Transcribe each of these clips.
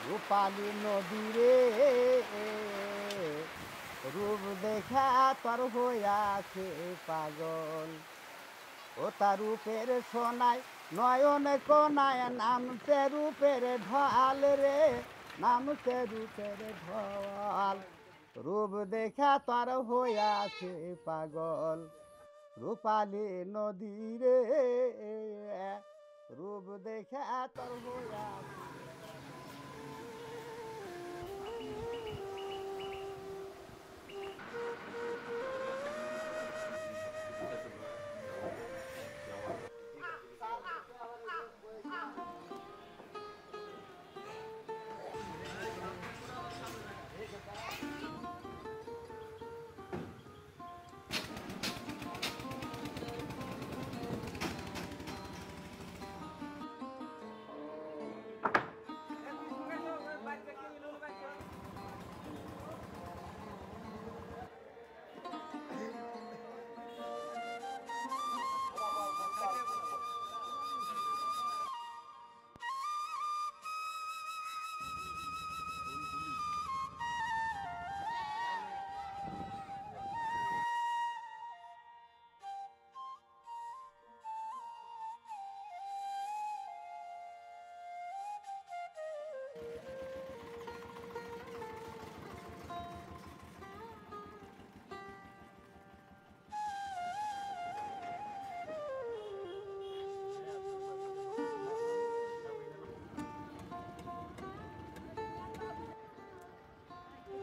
রূপালী নদীরে রূপ দেখা তোর হইয়াছে পাগল ও তার রূপের সোনায় নয়ন কোনায় নামছে রূপের ঢাল রে নামছে রূপের ঢাল রূপ দেখা তোর হইয়াছে পাগল রূপালী নদীরে রূপ দেখা তোর হইয়াছে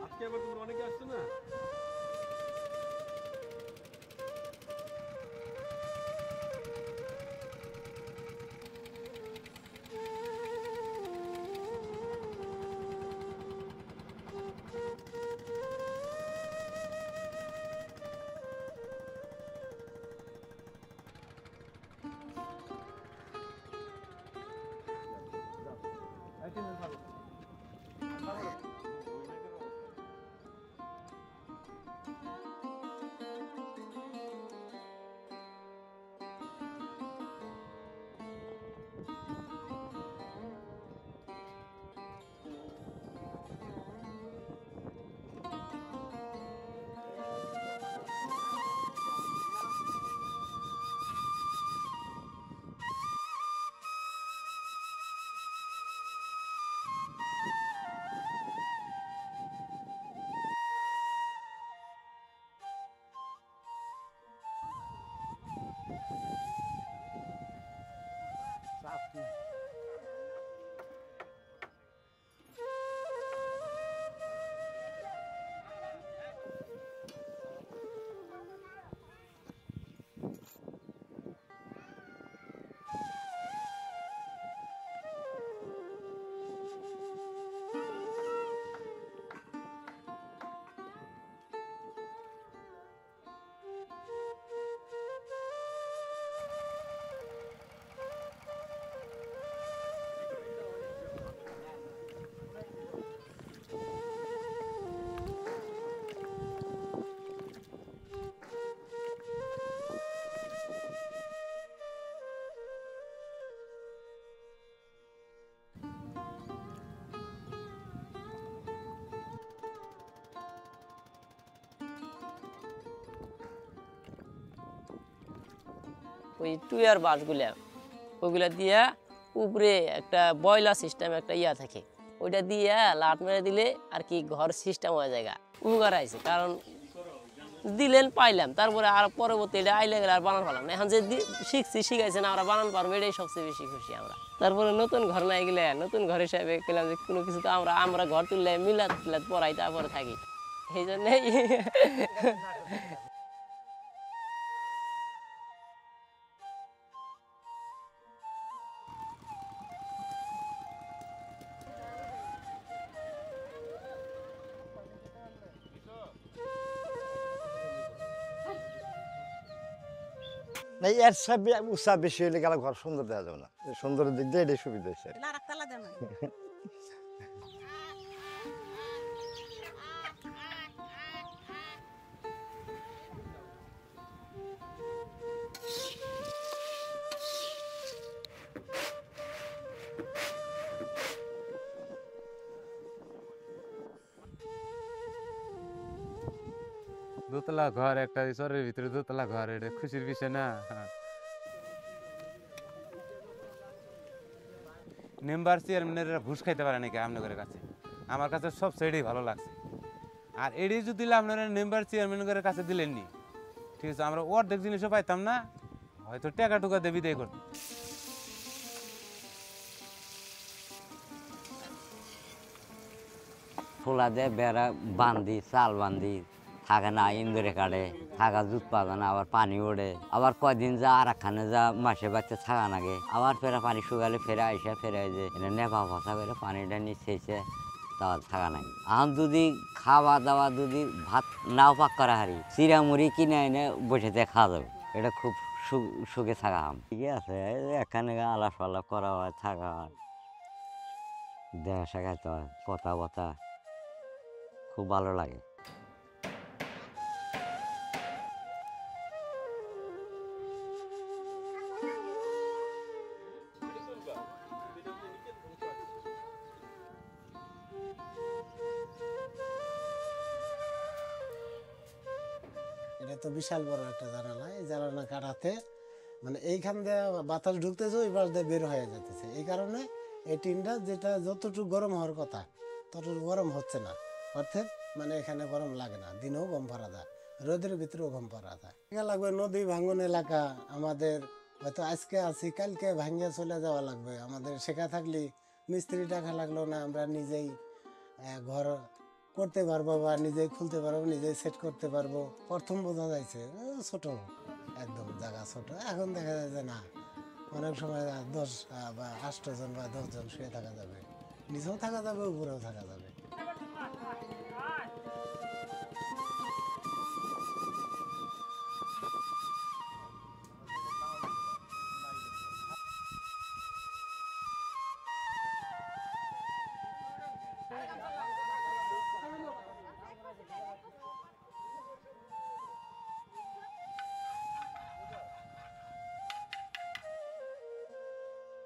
আজকে আবার তোমরা অনেকে আসছো না? ওই টুয়ার বাসগুলা ওইগুলা দিয়া উপরে একটা বয়লা সিস্টেম একটা ইয়া থাকে ওইটা দিয়া লাট মেরে দিলে আর কি ঘর সিস্টেম হয়ে যায় উপকার আইছে কারণ দিলেন পাইলাম তারপরে আর পরবর্তী এটা আইলে গেলে আর বানান পারলাম না এখন যে শিখাইছে না আমরা বানান পারবো এটাই সবচেয়ে বেশি খুশি আমরা তারপরে নতুন ঘর নাই গেলে নতুন ঘর হিসাবে গেলাম যে কোনো কিছু তো আমরা ঘর তুললে মিলাদ টিলাদ পড়াই তারপরে থাকি এই জন্যই না এর সব উৎসাহ বেশি হলে গেলে ঘর সুন্দর দেওয়া যাবে না সুন্দরের দিক দিয়ে এটাই সুবিধা হয়েছে দোতলা ঘর, একটা চরের ভিতরে দোতলা ঘর, এটা খুশির বিষয় না? মেম্বার চেয়ারম্যানেরা ঘুষ খাইতে পারে নাকি আপনাদের কাছে? আমার কাছে সব সাইডেই ভালো লাগছে। আর এডি যদি আপনারা মেম্বার চেয়ারম্যানের কাছে দিলেননি, ঠিক আছে, আমরা অর্ধেক জিনিসও পাইতাম না, হয়তো টাকা টুকা দিয়ে বিদায় করতাম। খোলা দিয়ে বেড়া বান্ধি, চাল বান্ধি, থাকে না ইন্দুরে কাটে, থাকা জুত পাবে না, আবার পানি ওঠে, আবার কয়দিন যা আর একখানে যা মাসে বাচ্চা থাকা নাগে, আবার ফেরা পানি শুকালে ফেরা আইসা ফেরা যে এটা নেপা ফসা করে পানিটা নিচে তাও থাকা নাই। আম যদি খাওয়া দাওয়া যদি ভাত নাও পাক করা হারি, চিরামুড়ি কিনে এনে বসে দিয়ে খাওয়া যাবে, এটা খুব সুখে থাকা আম। ঠিক আছে, এখানে আলাপ আলাপ করা হয়, থাকা হয়, দেখা শেখাতে হয়, কথা বথা খুব ভালো লাগে। এটা তো বিশাল বড় একটা জানালা, এই জানালা কাটাতে মানে এইখান দিয়ে বাতাস ঢুকতেছে, ওই পাশ দিয়ে বের হয়ে যেতেছে। এই কারণে এই টিনটা যেটা যতটুকু গরম হওয়ার কথা ততটুকু গরম হচ্ছে না, অর্থাৎ মানে এখানে গরম লাগে না, দিনেও গম পারা যায়, রোদের ভিতরেও গম পারা যায়। লাগবে নদী ভাঙ্গন এলাকা আমাদের, হয়তো আজকে আছি কালকে ভাঙ্গিয়ে চলে যাওয়া লাগবে আমাদের। শেখা থাকলে মিস্ত্রি টাকা লাগলো না, আমরা নিজেই ঘর করতে পারবো বা নিজেই খুলতে পারবো, নিজেই সেট করতে পারবো। প্রথম বোঝা যাইছে ছোট, একদম জায়গা ছোট। এখন দেখা যায় যে না, অনেক সময় 10 বা 8 জন বা 10 জন শুয়ে থাকা যাবে, নিচেও থাকা যাবে, উপরেও থাকা যাবে।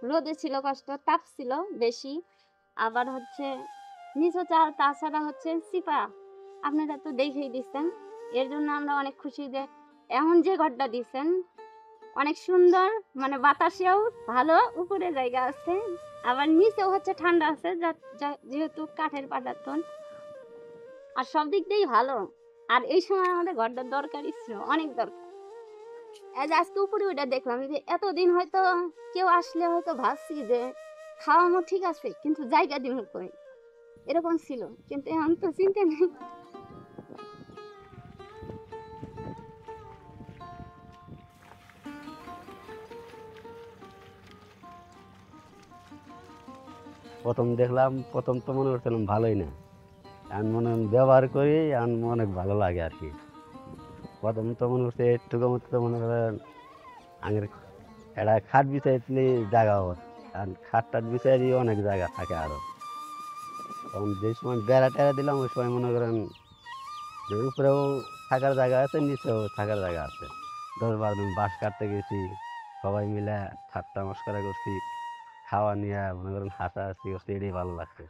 রোদে ছিল কষ্ট, তাপ ছিল বেশি, আবার হচ্ছে নিচু চাল, তাছাড়া হচ্ছে সিপা আপনারা তো দেখেই দিচ্ছেন। এর জন্য আমরা অনেক খুশি যে এখন যে ঘরটা দিচ্ছেন অনেক সুন্দর, মানে বাতাসেও ভালো, উপরে জায়গা আছে, আবার নিচেও হচ্ছে ঠান্ডা আছে, যেহেতু কাঠের পাটাতন, আর সব দিক দিয়েই ভালো। আর এই সময় আমাদের ঘরটার দরকারই ছিল, অনেক দরকার। এই যে আজকে উপরে ওইটা দেখলাম যে এতদিন হয়তো কেউ আসলে হয়তো ভাবছি যে খাওয়ানো ঠিক আছে কিন্তু জায়গা দিব কই, এরকম ছিল, কিন্তু এখন তো চিন্তা নেই। প্রথম দেখলাম, প্রথম তো মনে করছিলাম ভালোই না, এখন মনে ব্যবহার করি এখন অনেক ভালো লাগে আর কি। প্রথম তো মনে করছে একটুকু মতো তো মনে করেন আগের একটা খাট বিছাই দিলে জায়গা হবে, আর খাট টাট বিছাই দিয়ে অনেক জায়গা থাকে আরো। তখন যে সময় বেড়া টেরা দিলাম ওই সময় মনে করেন যে উপরেও থাকার জায়গা আছে, নিচেও থাকার জায়গা আছে। 10-12 দিন বাঁশ কাটতে গেছি, সবাই মিলে ঠাট্টা মশকরা করছি, খাওয়া নিয়ে মনে করেন হাসাহাসি করছি, এটাই ভালো লাগছে।